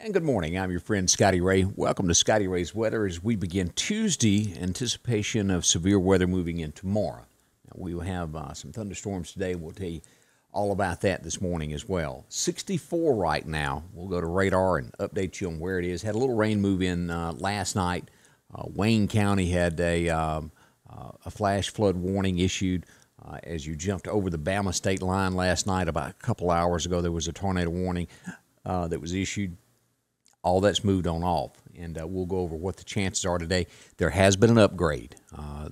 And good morning. I'm your friend Scotty Ray. Welcome to Scotty Ray's Weather as we begin Tuesday. Anticipation of severe weather moving in tomorrow. Now, we will have some thunderstorms today. We'll tell you all about that this morning as well. 64 right now. We'll go to radar and update you on where it is. Had a little rain move in last night. Wayne County had a flash flood warning issued. As you jumped over the Bama state line last night, about a couple hours ago, there was a tornado warning that was issued. All that's moved on off, and we'll go over what the chances are today. There has been an upgrade.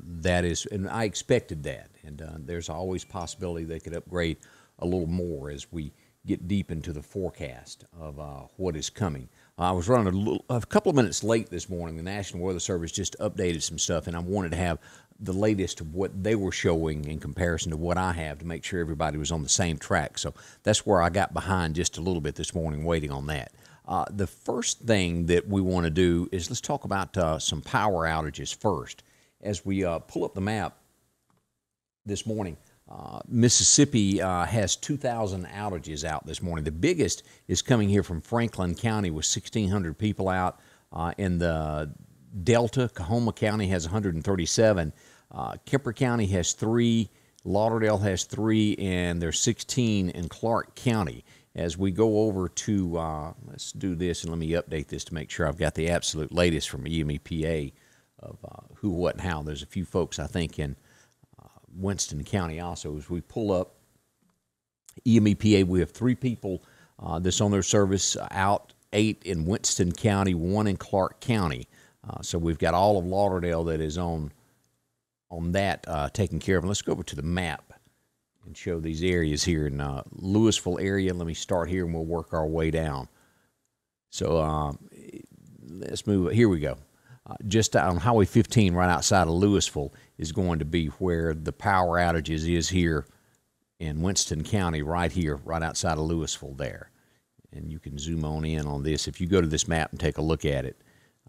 That is, and I expected that, and there's always possibility they could upgrade a little more as we get deep into the forecast of what is coming. I was running a couple of minutes late this morning. The National Weather Service just updated some stuff, and I wanted to have the latest of what they were showing in comparison to what I have to make sure everybody was on the same track. So that's where I got behind just a little bit this morning waiting on that. The first thing that we want to do is let's talk about some power outages first. As we pull up the map this morning, Mississippi has 2,000 outages out this morning. The biggest is coming here from Franklin County with 1,600 people out. In the Delta, Coahoma County has 137. Kemper County has 3. Lauderdale has 3, and there's 16 in Clark County. As we go over to, let's do this, and let me update this to make sure I've got the absolute latest from EMEPA of who, what, and how. There's a few folks, I think, in Winston County also. As we pull up EMEPA, we have 3 people that's on their service out, 8 in Winston County, 1 in Clark County. So we've got all of Lauderdale that is on that taken care of. And let's go over to the map and show these areas here in Louisville area. Let me start here, and we'll work our way down. So let's move. Here we go. Just on Highway 15 right outside of Louisville is going to be where the power outages is here in Winston County, right here, right outside of Louisville there. And you can zoom in on this. If you go to this map and take a look at it,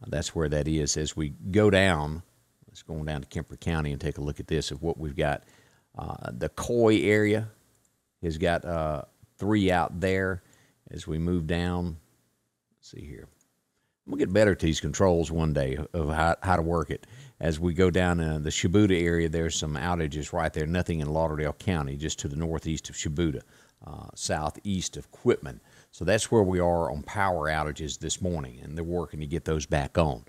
that's where that is. As we go down, let's go down to Kemper County and take a look at this of what we've got. The Coy area has got 3 out there. As we move down, let's see here. We'll get better at these controls one day of how to work it. As we go down in the Shibuda area, there's some outages right there. Nothing in Lauderdale County, just to the northeast of Shibuda, southeast of Quitman. So that's where we are on power outages this morning, and they're working to get those back on.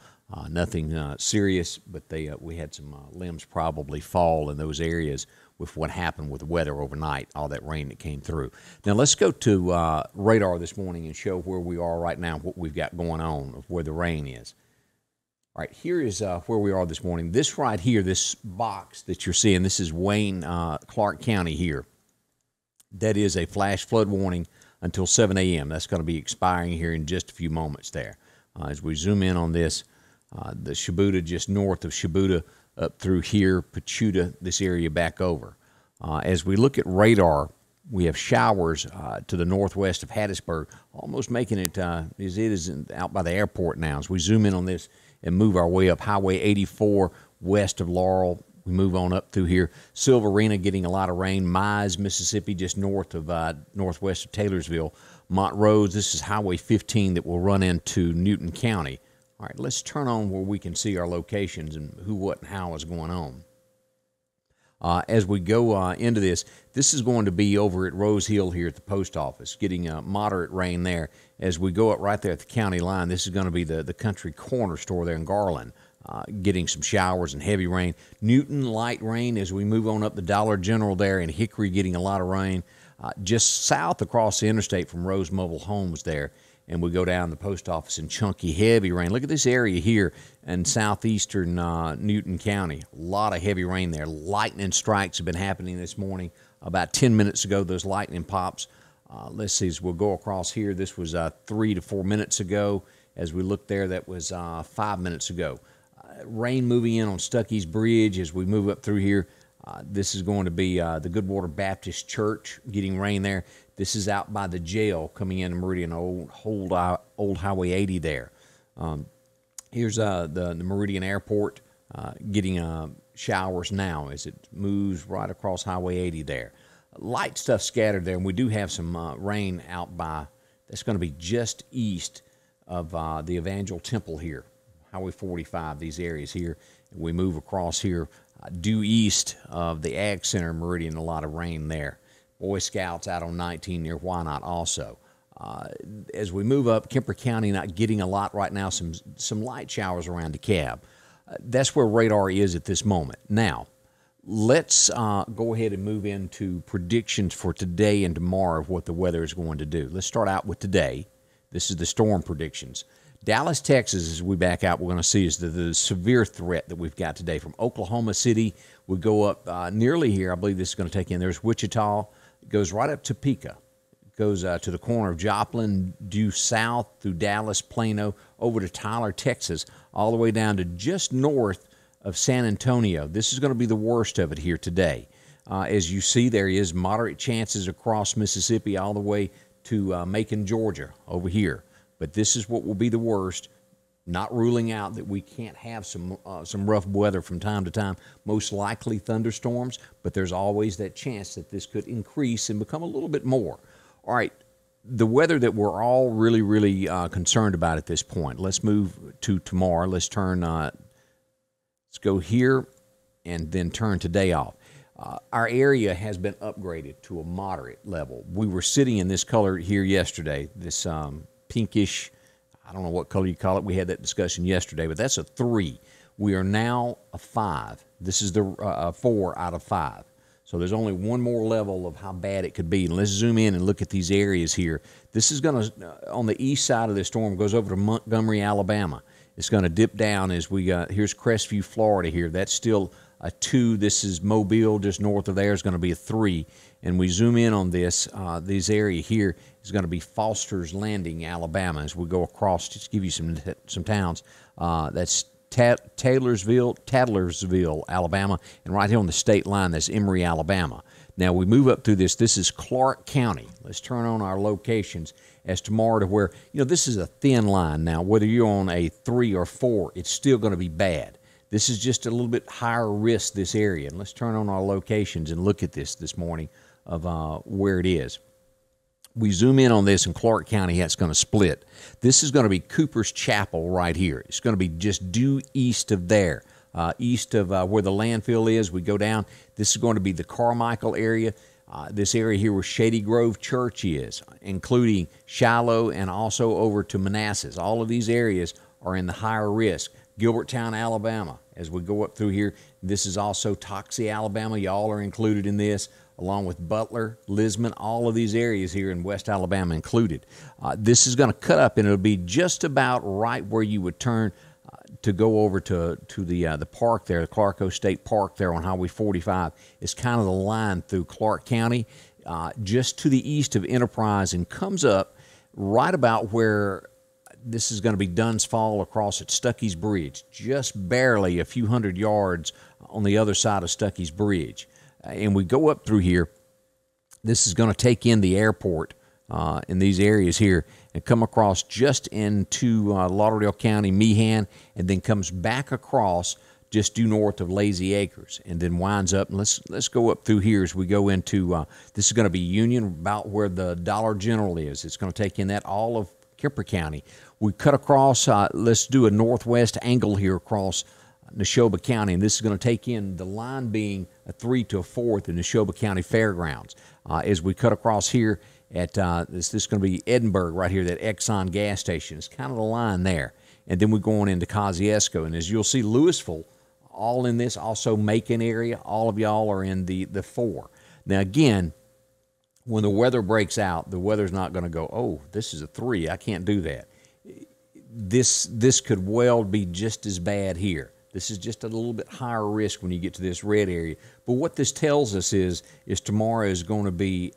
Nothing serious, but we had some limbs probably fall in those areas with what happened with the weather overnight, all that rain that came through. Now let's go to radar this morning and show where we are right now, what we've got going on, of where the rain is. All right, here is where we are this morning. This right here, this box that you're seeing, this is Wayne, Clark County here. That is a flash flood warning until 7 a.m. That's going to be expiring here in just a few moments there. As we zoom in on this, the Shibuda, just north of Shibuda, up through here, Pachuta, this area back over. As we look at radar, we have showers to the northwest of Hattiesburg, almost making it as it is out by the airport now. As we zoom in on this and move our way up Highway 84 west of Laurel, we move on up through here. Silverina getting a lot of rain. Mize, Mississippi, just north of northwest of Taylorsville. Montrose, this is Highway 15 that will run into Newton County. All right, let's turn on where we can see our locations and who, what, and how is going on. As we go into this is going to be over at Rose Hill here at the post office, getting moderate rain there. As we go up right there at the county line, this is going to be the country corner store there in Garland, getting some showers and heavy rain. Newton, light rain as we move on up the Dollar General there, and Hickory getting a lot of rain. Just south across the interstate from Rose Mobile Homes there. And we go down the post office in chunky, heavy rain. Look at this area here in southeastern Newton County. A lot of heavy rain there. Lightning strikes have been happening this morning. About 10 minutes ago, those lightning pops. Let's see, as we'll go across here. This was 3 to 4 minutes ago. As we look there, that was 5 minutes ago. Rain moving in on Stuckey's Bridge as we move up through here. This is going to be the Goodwater Baptist Church getting rain there. This is out by the jail coming into Meridian, old Highway 80 there. Here's the Meridian Airport getting showers now as it moves right across Highway 80 there. Light stuff scattered there, and we do have some rain out by, that's going to be just east of the Evangel Temple here, Highway 45, these areas here. And we move across here due east of the Ag Center Meridian, a lot of rain there. Boy Scouts out on 19 near Wynot also. As we move up, Kemper County not getting a lot right now, some light showers around DeKalb. That's where radar is at this moment. Now, let's go ahead and move into predictions for today and tomorrow of what the weather is going to do. Let's start out with today. This is the storm predictions. Dallas, Texas, as we back out, we're going to see is the severe threat that we've got today. From Oklahoma City, we go up nearly here. I believe this is going to take in. There's Wichita. It goes right up to Topeka. It goes to the corner of Joplin, due south through Dallas, Plano, over to Tyler, Texas, all the way down to just north of San Antonio. This is going to be the worst of it here today. As you see, there is moderate chances across Mississippi all the way to Macon, Georgia, over here. But this is what will be the worst. Not ruling out that we can't have some rough weather from time to time. Most likely thunderstorms, but there's always that chance that this could increase and become a little bit more. All right, the weather that we're all really, really concerned about at this point. Let's move to tomorrow. Let's turn. Let's go here and then turn today off. Our area has been upgraded to a moderate level. We were sitting in this color here yesterday, this pinkish, I don't know what color you call it. We had that discussion yesterday, but that's a 3. We are now a 5. This is the 4 out of 5. So there's only one more level of how bad it could be. And let's zoom in and look at these areas here. This is going to, on the east side of this storm, goes over to Montgomery, Alabama. It's going to dip down as we got, here's Crestview, Florida here. That's still a 2. This is Mobile, just north of there, is going to be a 3. And we zoom in on this area here is going to be Foster's Landing, Alabama, as we go across. Just give you some towns. That's Taylorsville, Alabama, and right here on the state line, that's Emory, Alabama. Now, we move up through this. This is Clark County. Let's turn on our locations as tomorrow to where, this is a thin line now. Whether you're on a 3 or 4, it's still going to be bad. This is just a little bit higher risk, this area. And let's turn on our locations and look at this morning of where it is. We zoom in on this in Clark County, that's going to split. This is going to be Cooper's Chapel right here. It's going to be just due east of there, east of where the landfill is. We go down. This is going to be the Carmichael area. This area here where Shady Grove Church is, including Shiloh and also over to Manassas. All of these areas are in the higher risk. Gilberttown, Alabama, as we go up through here. This is also Toxie, Alabama. Y'all are included in this, along with Butler, Lisbon, all of these areas here in West Alabama included. This is going to cut up, and it'll be just about right where you would turn to go over to the park there, the Clarko State Park there on Highway 45. It's kind of the line through Clark County, just to the east of Enterprise, and comes up right about where this is going to be Dunn's Fall across at Stuckey's Bridge, just barely a few hundred yards on the other side of Stuckey's Bridge. And we go up through here. This is going to take in the airport in these areas here and come across just into Lauderdale County, Meehan, and then comes back across just due north of Lazy Acres, and then winds up. And let's go up through here as we go into this is going to be Union, about where the Dollar General is. It's going to take in that all of Kemper County. We cut across. Let's do a northwest angle here across Neshoba County, and this is going to take in the line being a 3 to a 4 at the Neshoba County Fairgrounds. As we cut across here at this is going to be Edinburgh right here, that Exxon gas station. It's kind of the line there. And then we're going into Kosciuszko, and as you'll see, Louisville, all in this, also Macon area, all of y'all are in the 4. Now, again, when the weather breaks out, the weather's not going to go, oh, this is a 3, I can't do that. This could well be just as bad here. This is just a little bit higher risk when you get to this red area. But what this tells us is tomorrow is going to be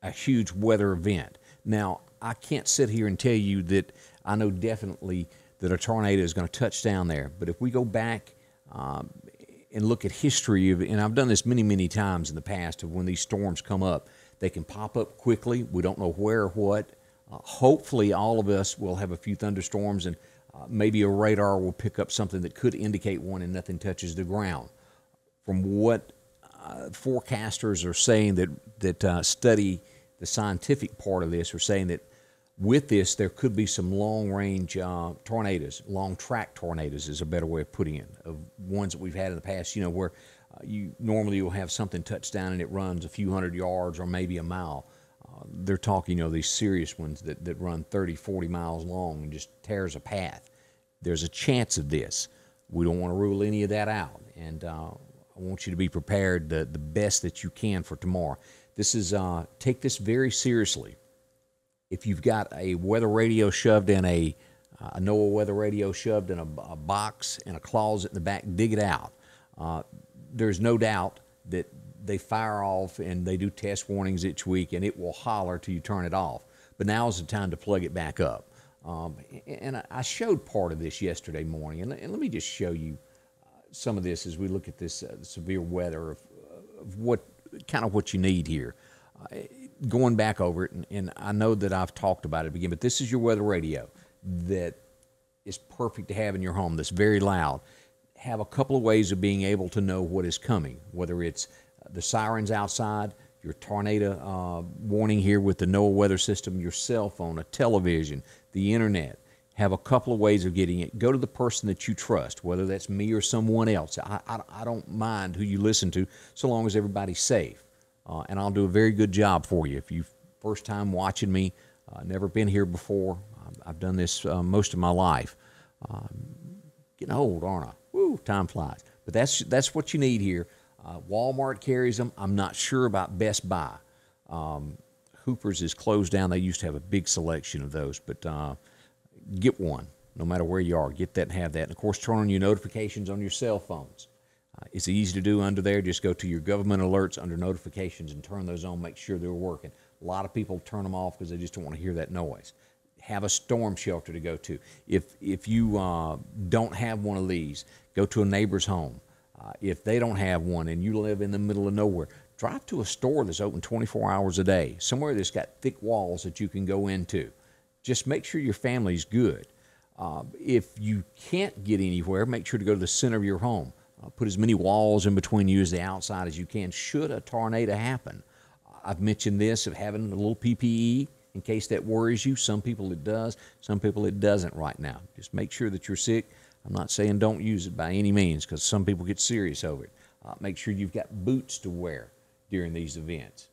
a huge weather event. Now, I can't sit here and tell you that I know definitely that a tornado is going to touch down there. But if we go back and look at history, and I've done this many, many times in the past, of when these storms come up, they can pop up quickly. We don't know where or what. Hopefully, all of us will have a few thunderstorms, and maybe a radar will pick up something that could indicate one, and nothing touches the ground. From what forecasters are saying that study the scientific part of this, are saying that With this, there could be some long-range tornadoes. Long-track tornadoes is a better way of putting it, of ones that we've had in the past, where you normally will have something touch down and it runs a few hundred yards or maybe a mile. They're talking, these serious ones that run 30, 40 miles long and just tears a path. There's a chance of this. We don't want to rule any of that out, and I want you to be prepared the best that you can for tomorrow. This is take this very seriously. If you've got a weather radio shoved in a NOAA weather radio shoved in a box in a closet in the back, dig it out. There's no doubt that they fire off and they do test warnings each week, and it will holler till you turn it off. But now is the time to plug it back up. And I showed part of this yesterday morning, and let me just show you some of this as we look at this severe weather of what you need here. Going back over it, and I know that I've talked about it again, but this is your weather radio that is perfect to have in your home, that's very loud. Have a couple of ways of being able to know what is coming, whether it's the sirens outside, your tornado warning here with the NOAA weather system, your cell phone, a television, the internet. Have a couple of ways of getting it. Go to the person that you trust, whether that's me or someone else. I don't mind who you listen to, so long as everybody's safe. And I'll do a very good job for you. If you're first time watching me, never been here before, I've done this most of my life. Getting old, aren't I? Woo, time flies. But that's what you need here. Walmart carries them. I'm not sure about Best Buy. Hooper's is closed down. They used to have a big selection of those, but get one, no matter where you are. Get that and have that. And, of course, turn on your notifications on your cell phones. It's easy to do under there. Just go to your government alerts under notifications and turn those on. Make sure they're working. A lot of people turn them off because they just don't want to hear that noise. Have a storm shelter to go to. If you don't have one of these, go to a neighbor's home. If they don't have one and you live in the middle of nowhere, drive to a store that's open 24 hours a day, somewhere that's got thick walls that you can go into. Just make sure your family's good. If you can't get anywhere, make sure to go to the center of your home. Put as many walls in between you as the outside as you can should a tornado happen. I've mentioned this of having a little PPE in case that worries you. Some people it does, some people it doesn't right now. Just make sure that you're sick. I'm not saying don't use it by any means because some people get serious over it. Make sure you've got boots to wear during these events.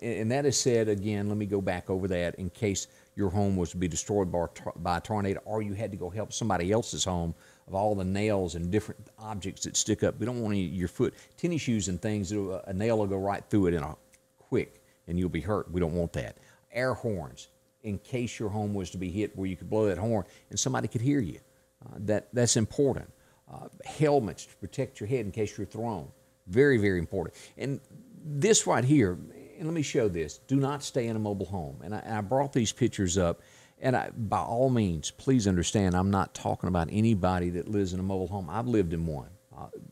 And that is said, again, let me go back over that in case your home was to be destroyed by a tornado or you had to go help somebody else's home of all the nails and different objects that stick up. We don't want your foot, tennis shoes and things, a nail will go right through it in a quick and you'll be hurt. We don't want that. Air horns, in case your home was to be hit where you could blow that horn and somebody could hear you. That's important. Helmets to protect your head in case you're thrown. Very, very important. And this right here, and let me show this. Do not stay in a mobile home. And I brought these pictures up. And by all means, please understand, I'm not talking about anybody that lives in a mobile home. I've lived in one.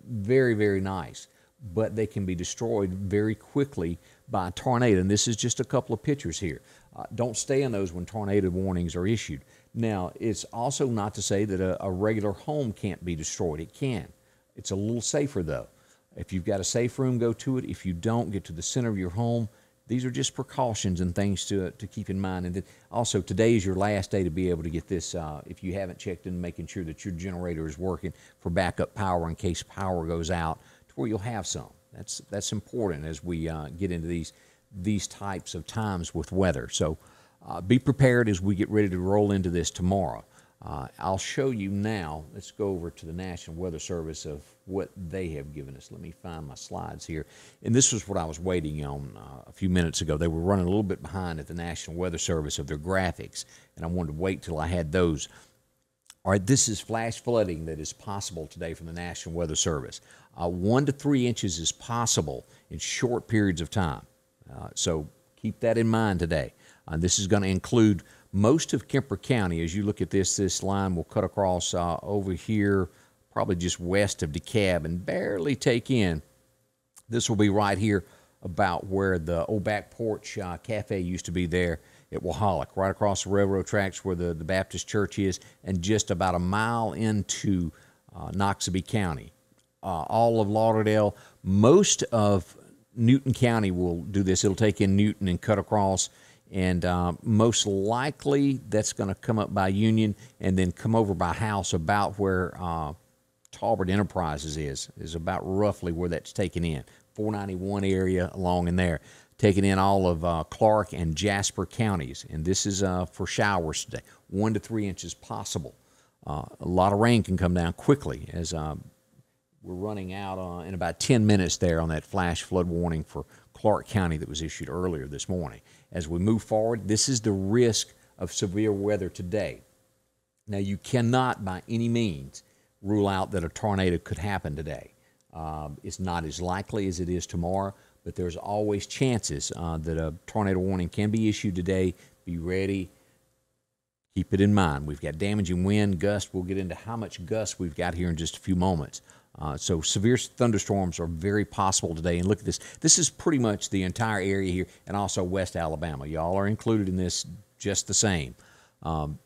Very, very nice. But they can be destroyed very quickly by a tornado. And this is just a couple of pictures here. Don't stay in those when tornado warnings are issued. Now, it's also not to say that a regular home can't be destroyed. It can. It's a little safer, though. If you've got a safe room, go to it. If you don't, get to the center of your home. These are just precautions and things to keep in mind. And then also, today is your last day to be able to get this, if you haven't checked in, making sure that your generator is working for backup power in case power goes out, to where you'll have some. That's important as we get into these types of times with weather. So be prepared as we get ready to roll into this tomorrow. I'll show you now. Let's go over to the National Weather Service of what they have given us. Let me find my slides here. And this was what I was waiting on a few minutes ago. They were running a little bit behind at the National Weather Service of their graphics, and I wanted to wait till I had those. All right, this is flash flooding that is possible today from the National Weather Service. 1 to 3 inches is possible in short periods of time. So keep that in mind today. This is going to include most of Kemper County. As you look at this line will cut across over here, probably just west of DeKalb, and barely take in. This will be right here about where the old back porch cafe used to be there at Wahalik, right across the railroad tracks where the Baptist church is, and just about a mile into Noxubee County. All of Lauderdale, most of Newton County will do this. It'll take in Newton and cut across And most likely that's going to come up by Union and then come over by House about where Talbot Enterprises is about roughly where that's taken in. 491 area along in there. Taking in all of Clark and Jasper counties. And this is for showers today. 1 to 3 inches possible. A lot of rain can come down quickly as we're running out in about 10 minutes there on that flash flood warning for Clark County that was issued earlier this morning. As we move forward, this is the risk of severe weather today. Now, you cannot by any means rule out that a tornado could happen today. It's not as likely as it is tomorrow, but there's always chances that a tornado warning can be issued today. Be ready. Keep it in mind. We've got damaging wind, gust. We'll get into how much gust we've got here in just a few moments. So severe thunderstorms are very possible today. And look at this. This is pretty much the entire area here and also West Alabama. Y'all are included in this just the same.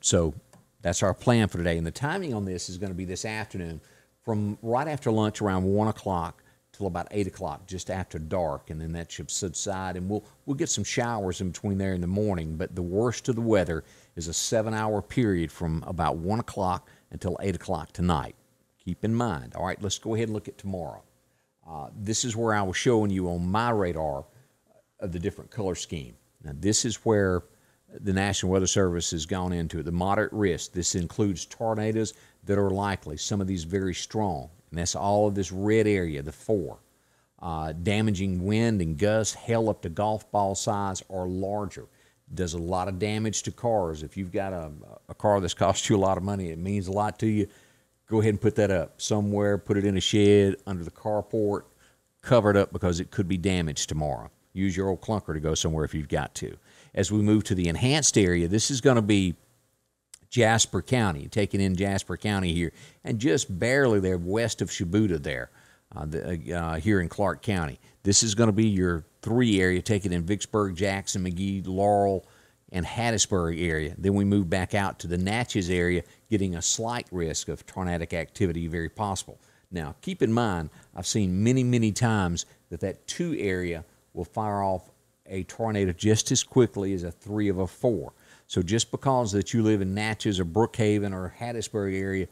So that's our plan for today. And the timing on this is going to be this afternoon from right after lunch around 1 o'clock till about 8 o'clock, just after dark. And then that should subside. And we'll get some showers in between there in the morning. But the worst of the weather is a 7-hour period from about 1 o'clock until 8 o'clock tonight. Keep in mind. All right, let's go ahead and look at tomorrow. This is where I was showing you on my radar of the different color scheme. Now, this is where the National Weather Service has gone into it. The moderate risk. This includes tornadoes that are likely, some of these very strong. And that's all of this red area, the 4. Damaging wind and gusts, hail up to golf ball size or larger. Does a lot of damage to cars. If you've got a car that's cost you a lot of money, it means a lot to you. Go ahead and put that up somewhere, put it in a shed, under the carport, cover it up because it could be damaged tomorrow. Use your old clunker to go somewhere if you've got to. As we move to the enhanced area, this is going to be Jasper County, taking in Jasper County here, and just barely there west of Shibuda there, here in Clark County. This is going to be your 3 area, taking in Vicksburg, Jackson, McGee, Laurel, and Hattiesburg area. Then we move back out to the Natchez area, getting a slight risk of tornadic activity, very possible. Now, keep in mind, I've seen many, many times that 2 area will fire off a tornado just as quickly as a 3 of a 4. So just because that you live in Natchez or Brookhaven or Hattiesburg area,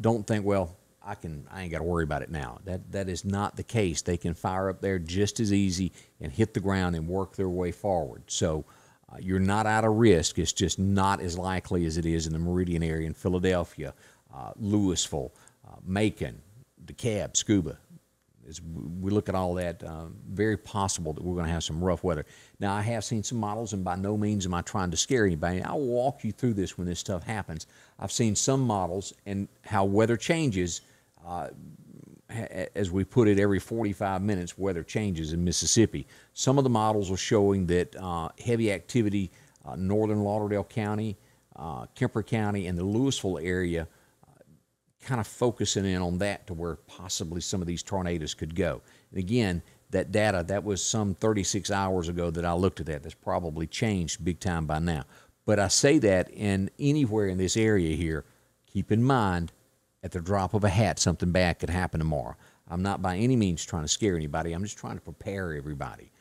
don't think, well, I ain't got to worry about it now. That is not the case. They can fire up there just as easy and hit the ground and work their way forward. So you're not out of risk. It's just not as likely as it is in the Meridian area in Philadelphia, Louisville, Macon, DeKalb, Scuba. As we look at all that, very possible that we're going to have some rough weather. Now, I have seen some models, and by no means am I trying to scare anybody. I'll walk you through this when this stuff happens. I've seen some models and how weather changes. As we put it, every 45 minutes, weather changes in Mississippi. Some of the models are showing that heavy activity, northern Lauderdale County, Kemper County, and the Louisville area, kind of focusing in on that to where possibly some of these tornadoes could go. And again, that data, that was some 36 hours ago that I looked at that. That's probably changed big time by now. But I say that, and anywhere in this area here, keep in mind, at the drop of a hat, something bad could happen tomorrow. I'm not by any means trying to scare anybody. I'm just trying to prepare everybody.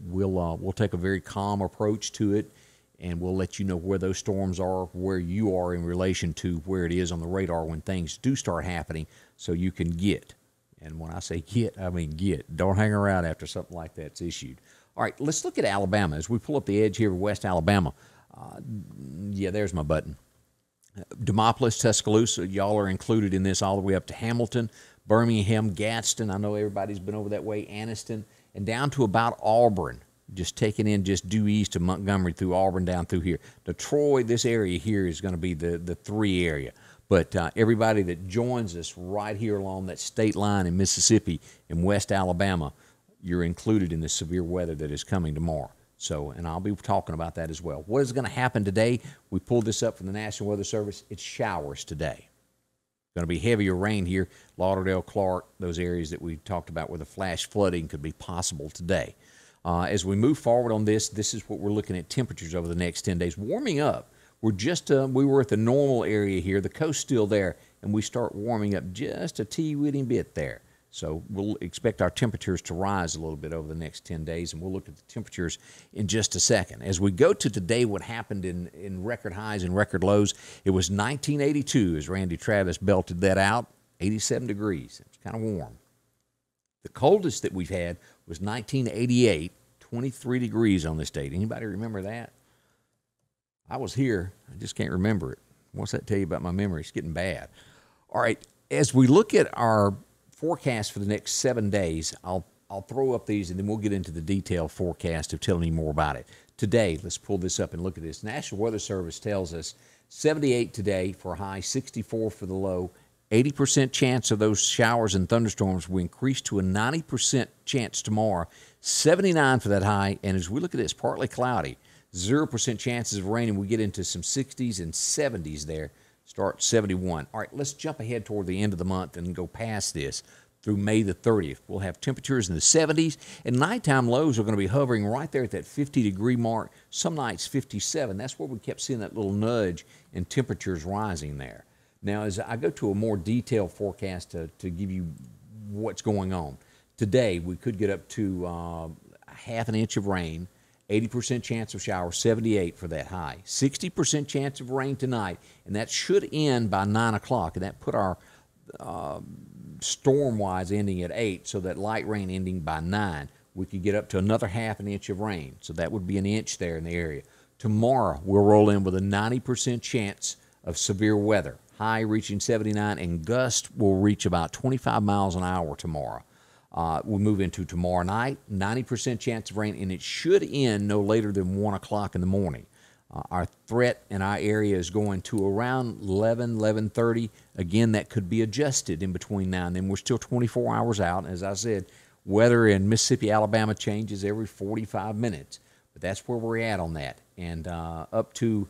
We'll take a very calm approach to it, and we'll let you know where those storms are, where you are in relation to where it is on the radar when things do start happening, so you can get. And when I say get, I mean get. Don't hang around after something like that's issued. All right, let's look at Alabama. As we pull up the edge here of West Alabama, yeah, there's my button. Demopolis, Tuscaloosa, y'all are included in this all the way up to Hamilton, Birmingham, Gadsden. I know everybody's been over that way, Anniston, and down to about Auburn, just taking in just due east of Montgomery through Auburn down through here. Detroit, this area here is going to be the 3 area. But everybody that joins us right here along that state line in Mississippi and West Alabama, you're included in the severe weather that is coming tomorrow. So, and I'll be talking about that as well. What is going to happen today? We pulled this up from the National Weather Service. It's showers today. Going to be heavier rain here. Lauderdale, Clark, those areas that we talked about where the flash flooding could be possible today. As we move forward on this is what we're looking at temperatures over the next 10 days. Warming up. We're just, we were at the normal area here. The coast's still there, and we start warming up just a teeny-weeny bit there. So we'll expect our temperatures to rise a little bit over the next 10 days, and we'll look at the temperatures in just a second. As we go to today, what happened in record highs and record lows, it was 1982 as Randy Travis belted that out, 87 degrees. It was kind of warm. The coldest that we've had was 1988, 23 degrees on this date. Anybody remember that? I was here. I just can't remember it. What's that tell you about my memory? It's getting bad. All right, as we look at our forecast for the next 7 days, I'll throw up these, and then we'll get into the detailed forecast of telling you more about it. Today, let's pull this up and look at this. National Weather Service tells us 78 today for a high, 64 for the low, 80% chance of those showers and thunderstorms will increase to a 90% chance tomorrow, 79 for that high, and as we look at this, partly cloudy, 0% chances of rain, and we get into some 60s and 70s there. Start 71. All right, let's jump ahead toward the end of the month and go past this through May the 30th. We'll have temperatures in the 70s, and nighttime lows are going to be hovering right there at that 50-degree mark, some nights 57. That's where we kept seeing that little nudge in temperatures rising there. Now, as I go to a more detailed forecast to give you what's going on, today we could get up to a half an inch of rain, 80% chance of showers, 78 for that high. 60% chance of rain tonight, and that should end by 9 o'clock. And that put our storm-wise ending at 8, so that light rain ending by 9. We could get up to another half an inch of rain, so that would be an inch there in the area. Tomorrow, we'll roll in with a 90% chance of severe weather. High reaching 79, and gust will reach about 25 miles an hour tomorrow. We'll move into tomorrow night, 90% chance of rain, and it should end no later than 1 o'clock in the morning. Our threat in our area is going to around 11:30. Again, that could be adjusted in between now and then. We're still 24 hours out. As I said, weather in Mississippi, Alabama changes every 45 minutes. But that's where we're at on that. And up to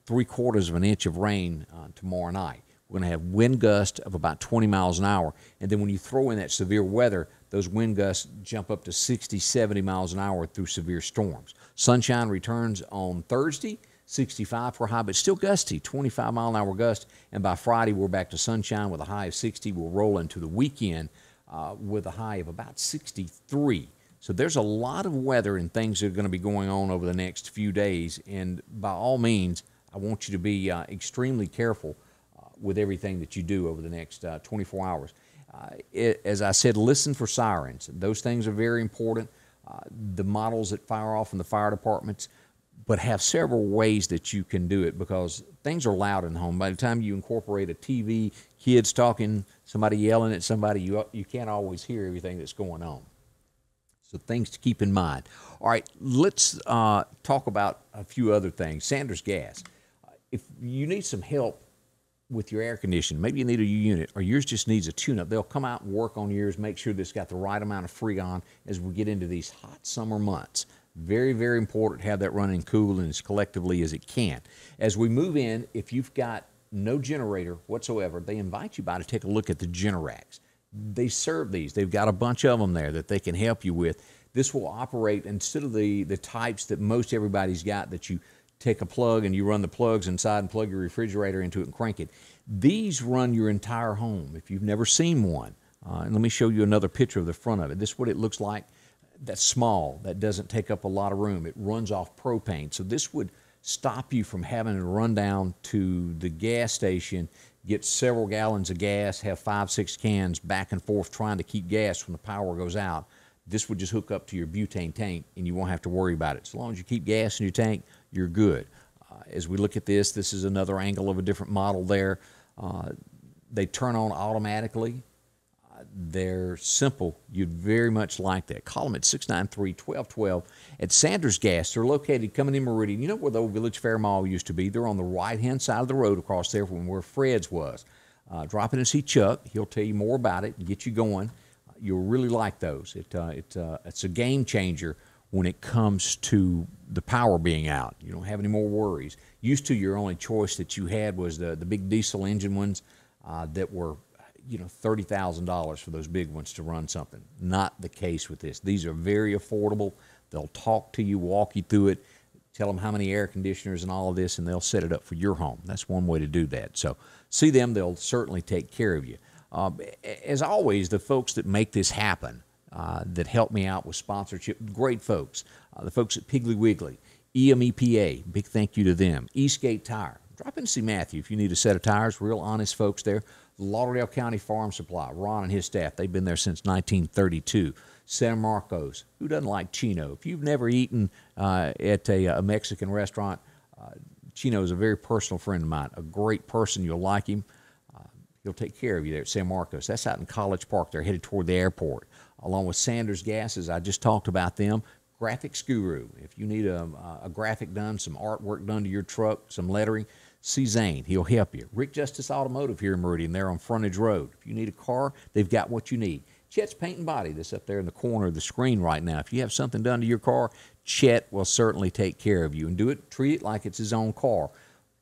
3/4 of an inch of rain tomorrow night. We're going to have wind gusts of about 20 miles an hour. And then when you throw in that severe weather, those wind gusts jump up to 60, 70 miles an hour through severe storms. Sunshine returns on Thursday, 65 for a high, but still gusty, 25-mile-an-hour gust. And by Friday, we're back to sunshine with a high of 60. We'll roll into the weekend with a high of about 63. So there's a lot of weather and things that are going to be going on over the next few days. And by all means, I want you to be extremely careful with everything that you do over the next 24 hours. As I said, listen for sirens. Those things are very important. The models that fire off in the fire departments, but have several ways that you can do it because things are loud in the home. By the time you incorporate a TV, kids talking, somebody yelling at somebody, you can't always hear everything that's going on. So things to keep in mind. All right, let's talk about a few other things. Sanders Gas. If you need some help with your air conditioning, maybe you need a unit or yours just needs a tune-up, they'll come out and work on yours, make sure that it's got the right amount of Freon as we get into these hot summer months. Very, very important to have that running cool and as collectively as it can. As we move in, if you've got no generator whatsoever, they invite you by to take a look at the Generacs. They serve these. They've got a bunch of them there that they can help you with. This will operate instead of the types that most everybody's got that you take a plug and you run the plugs inside and plug your refrigerator into it and crank it. These run your entire home if you've never seen one. And let me show you another picture of the front of it. This is what it looks like. That's small. That doesn't take up a lot of room. It runs off propane. So this would stop you from having to run down to the gas station, get several gallons of gas, have 5, 6 cans back and forth trying to keep gas when the power goes out. This would just hook up to your butane tank, and you won't have to worry about it. As long as you keep gas in your tank, you're good. As we look at this, this is another angle of a different model there. They turn on automatically. They're simple. You'd very much like that. Call them at 693-1212 at Sanders Gas. They're located coming in Meridian. You know where the old Village Fair Mall used to be? They're on the right-hand side of the road across there from where Fred's was. Drop in and see Chuck. He'll tell you more about it and get you going. You'll really like those. It's a game changer when it comes to the power being out. You don't have any more worries. Used to, your only choice that you had was the big diesel engine ones that were, $30,000 for those big ones to run something. Not the case with this. These are very affordable. They'll talk to you, walk you through it, tell them how many air conditioners and all of this, and they'll set it up for your home. That's one way to do that. So see them. They'll certainly take care of you. As always, the folks that make this happen, that help me out with sponsorship, great folks. The folks at Piggly Wiggly, EMEPA, big thank you to them. Eastgate Tire. Drop in to see Matthew if you need a set of tires. Real honest folks there. Lauderdale County Farm Supply, Ron and his staff. They've been there since 1932. San Marcos. Who doesn't like Chino? If you've never eaten at a Mexican restaurant, Chino is a very personal friend of mine. A great person. You'll like him. He'll take care of you there at San Marcos. That's out in College Park. They're headed toward the airport. Along with Sanders Gases, I just talked about them. Graphics Guru. If you need a graphic done, some artwork done to your truck, some lettering, see Zane. He'll help you. Rick Justice Automotive here in Meridian. They're on Frontage Road. If you need a car, they've got what you need. Chet's Paint and Body, that's up there in the corner of the screen right now. If you have something done to your car, Chet will certainly take care of you. And treat it like it's his own car.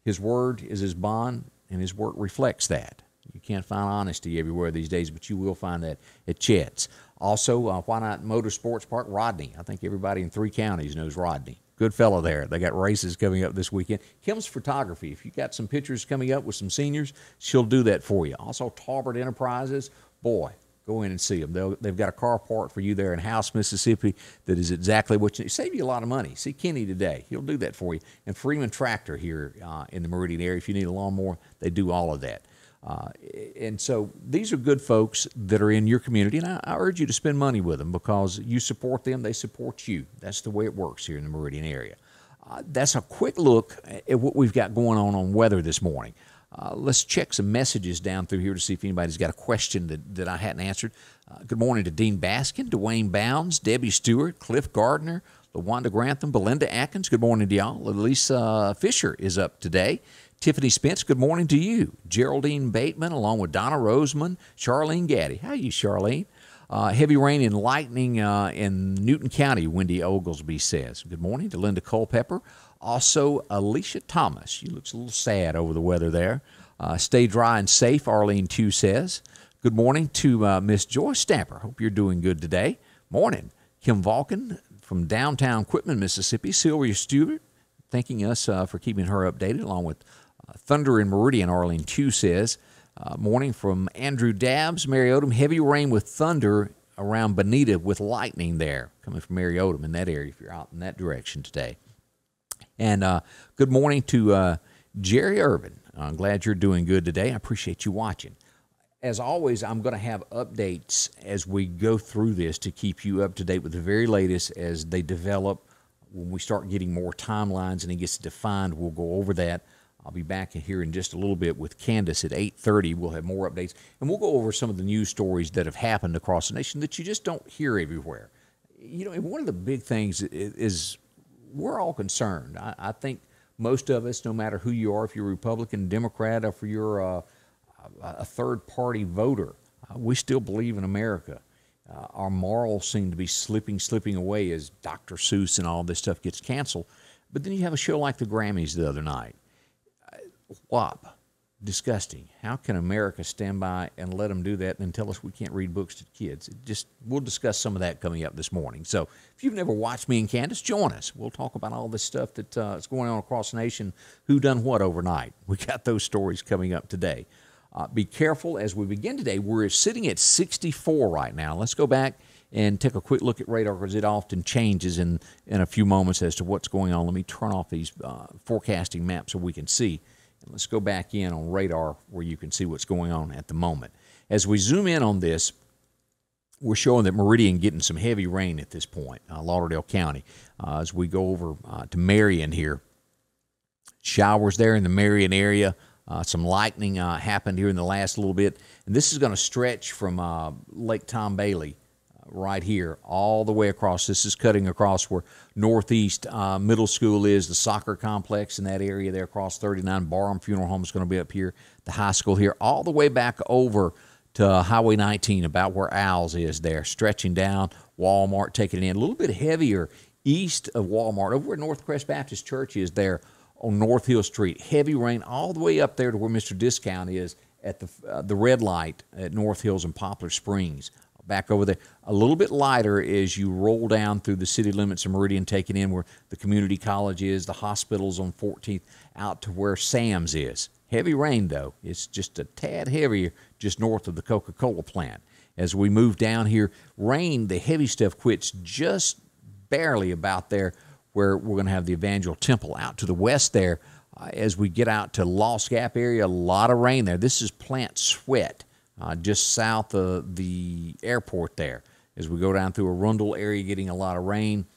His word is his bond, and his work reflects that. You can't find honesty everywhere these days, but you will find that at Chet's. Also, why not Motorsports Park? Rodney. I think everybody in 3 counties knows Rodney. Good fellow there. They got races coming up this weekend. Kim's Photography. If you got some pictures coming up with some seniors, she'll do that for you. Also, Talbert Enterprises. Boy, go in and see them. They've got a car part for you there in House, Mississippi that is exactly what you need. Save you a lot of money. See Kenny today. He'll do that for you. And Freeman Tractor here in the Meridian area. If you need a lawnmower, they do all of that. And so these are good folks that are in your community, and I urge you to spend money with them because you support them, they support you. That's the way it works here in the Meridian area. That's a quick look at what we've got going on weather this morning. Let's check some messages down through here to see if anybody's got a question that I hadn't answered. Good morning to Dean Baskin, Dwayne Bounds, Debbie Stewart, Cliff Gardner, LaWanda Grantham, Belinda Atkins. Good morning to y'all. Elisa Fisher is up today. Tiffany Spence, good morning to you. Geraldine Bateman, along with Donna Roseman, Charlene Gaddy. How are you, Charlene? Heavy rain and lightning in Newton County, Wendy Oglesby says. Good morning to Linda Culpepper. Also, Alicia Thomas. She looks a little sad over the weather there. Stay dry and safe, Arlene Tew says. Good morning to Miss Joyce Stamper. Hope you're doing good today. Morning. Kim Vulcan from downtown Quitman, Mississippi. Sylvia Stewart, thanking us for keeping her updated, along with Thunder in Meridian, Arlene Tew says. Morning from Andrew Dabbs, Mary Odom. Heavy rain with thunder around Bonita with lightning there. Coming from Mary Odom in that area if you're out in that direction today. And good morning to Jerry Irvin. I'm glad you're doing good today. I appreciate you watching. As always, I'm going to have updates as we go through this to keep you up to date with the very latest as they develop. When we start getting more timelines and it gets defined, we'll go over that. I'll be back here in just a little bit with Candace at 8:30. We'll have more updates, and we'll go over some of the news stories that have happened across the nation that you just don't hear everywhere. You know, and one of the big things is we're all concerned. I think most of us, no matter who you are, if you're Republican, Democrat, or if you're a third-party voter, we still believe in America. Our morals seem to be slipping away as Dr. Seuss and all this stuff gets canceled. But then you have a show like the Grammys the other night. WAP. Disgusting. How can America stand by and let them do that and then tell us we can't read books to kids? We'll discuss some of that coming up this morning. So if you've never watched me and Candace, join us. We'll talk about all this stuff that's going on across the nation, who done what overnight. We got those stories coming up today. Be careful as we begin today. We're sitting at 64 right now. Let's go back and take a quick look at radar because it often changes in a few moments as to what's going on. Let me turn off these forecasting maps so we can see. Let's go back in on radar where you can see what's going on at the moment. As we zoom in on this, we're showing that Meridian getting some heavy rain at this point, Lauderdale County. As we go over to Marion here, showers there in the Marion area. Some lightning happened here in the last little bit. And this is going to stretch from Lake Tom Bailey right here all the way across. This is cutting across where Northeast Middle School is, the soccer complex in that area there across 39. Barham Funeral Home is going to be up here, the high school here, all the way back over to Highway 19, about where Owls is there, stretching down, Walmart taking it in. A little bit heavier east of Walmart, over where Northcrest Baptist Church is there on North Hill Street. Heavy rain all the way up there to where Mr. Discount is at the red light at North Hills and Poplar Springs. Back over there. A little bit lighter as you roll down through the city limits of Meridian, taking in where the community college is, the hospitals on 14th, out to where Sam's is. Heavy rain, though. It's just a tad heavier just north of the Coca-Cola plant. As we move down here, rain, the heavy stuff quits just barely about there where we're going to have the Evangel Temple. Out to the west there, as we get out to Lost Gap area, a lot of rain there. This is Plant Sweat, just south of the airport there. As we go down through Arundel area, getting a lot of rain.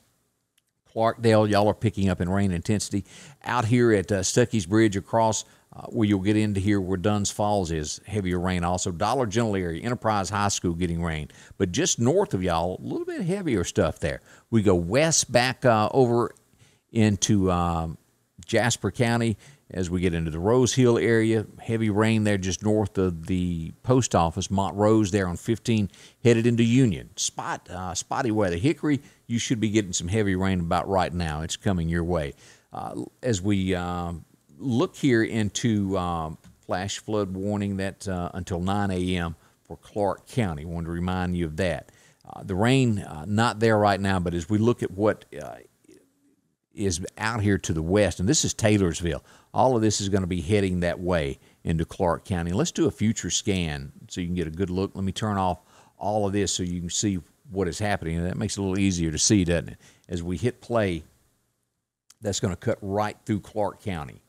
Clarkdale, y'all are picking up in rain intensity. Out here at Stuckey's Bridge across where you'll get into here where Dunn's Falls is, heavier rain also. Dollar General area, Enterprise High School getting rain. But just north of y'all, a little bit heavier stuff there. We go west back over into Jasper County as we get into the Rose Hill area. Heavy rain there just north of the post office, Montrose there on 15, headed into Union. Spotty weather. Hickory, you should be getting some heavy rain about right now. It's coming your way. As we look here into flash flood warning that until 9 a.m. for Clark County. I wanted to remind you of that. The rain not there right now, but as we look at what is out here to the west, and this is Taylorsville, all of this is going to be heading that way into Clark County. Let's do a future scan so you can get a good look. Let me turn off all of this so you can see what is happening. And that makes it a little easier to see, doesn't it? As we hit play, that's going to cut right through Clark County.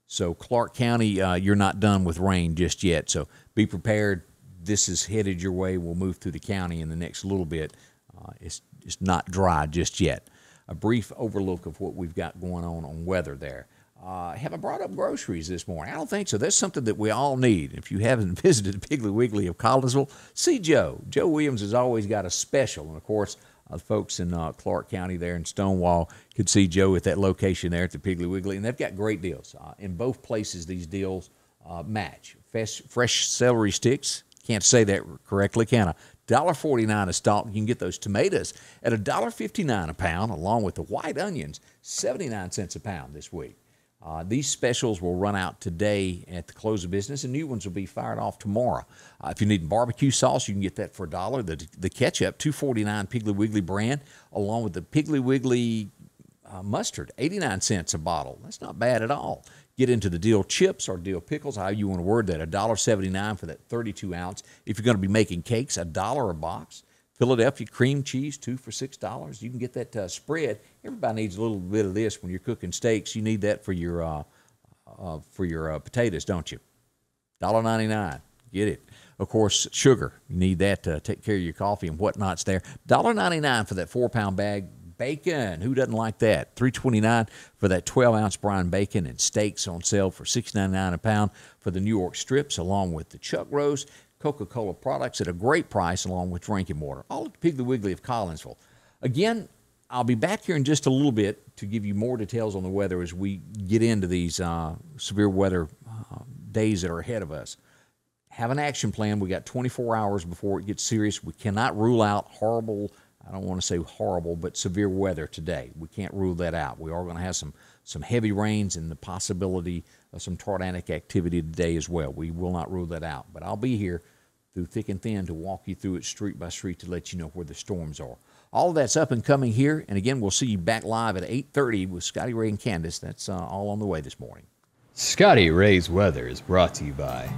So Clark County, you're not done with rain just yet. So be prepared. This is headed your way. We'll move through the county in the next little bit. It's not dry just yet. A brief overlook of what we've got going on weather there. Have I brought up groceries this morning? I don't think so. That's something that we all need. If you haven't visited Piggly Wiggly of Collinsville, see Joe. Joe Williams has always got a special. And, of course, folks in Clark County there in Stonewall could see Joe at that location there at the Piggly Wiggly. And they've got great deals. In both places, these deals match. Fresh celery sticks. Can't say that correctly, can I? $1.49 a stalk. You can get those tomatoes at $1.59 a pound, along with the white onions, 79 cents a pound this week. These specials will run out today at the close of business, and new ones will be fired off tomorrow. If you need barbecue sauce, you can get that for $1. The ketchup, $2.49 Piggly Wiggly brand, along with the Piggly Wiggly mustard, 89 cents a bottle. That's not bad at all. Get into the dill chips or dill pickles, how you want to word that, $1.79 for that 32 ounce. If you're going to be making cakes, $1 a box. Philadelphia cream cheese, 2 for $6. You can get that spread. Everybody needs a little bit of this when you're cooking steaks. You need that for your potatoes, don't you? $1.99. Get it. Of course, sugar. You need that to take care of your coffee and whatnot's there. $1.99 for that 4-pound bag. Bacon, who doesn't like that? $3.29 for that 12-ounce brine bacon, and steaks on sale for $6.99 a pound for the New York strips, along with the chuck roast. Coca-Cola products at a great price, along with drinking water. All at the Piggly Wiggly of Collinsville. Again, I'll be back here in just a little bit to give you more details on the weather as we get into these severe weather days that are ahead of us. Have an action plan. We got 24 hours before it gets serious. We cannot rule out horrible, I don't want to say horrible, but severe weather today. We can't rule that out. We are going to have some heavy rains and the possibility of some tornadic activity today as well. We will not rule that out. But I'll be here through thick and thin to walk you through it street by street to let you know where the storms are. All of that's up and coming here. And again, we'll see you back live at 8:30 with Scotty, Ray, and Candace. That's all on the way this morning. Scotty Ray's Weather is brought to you by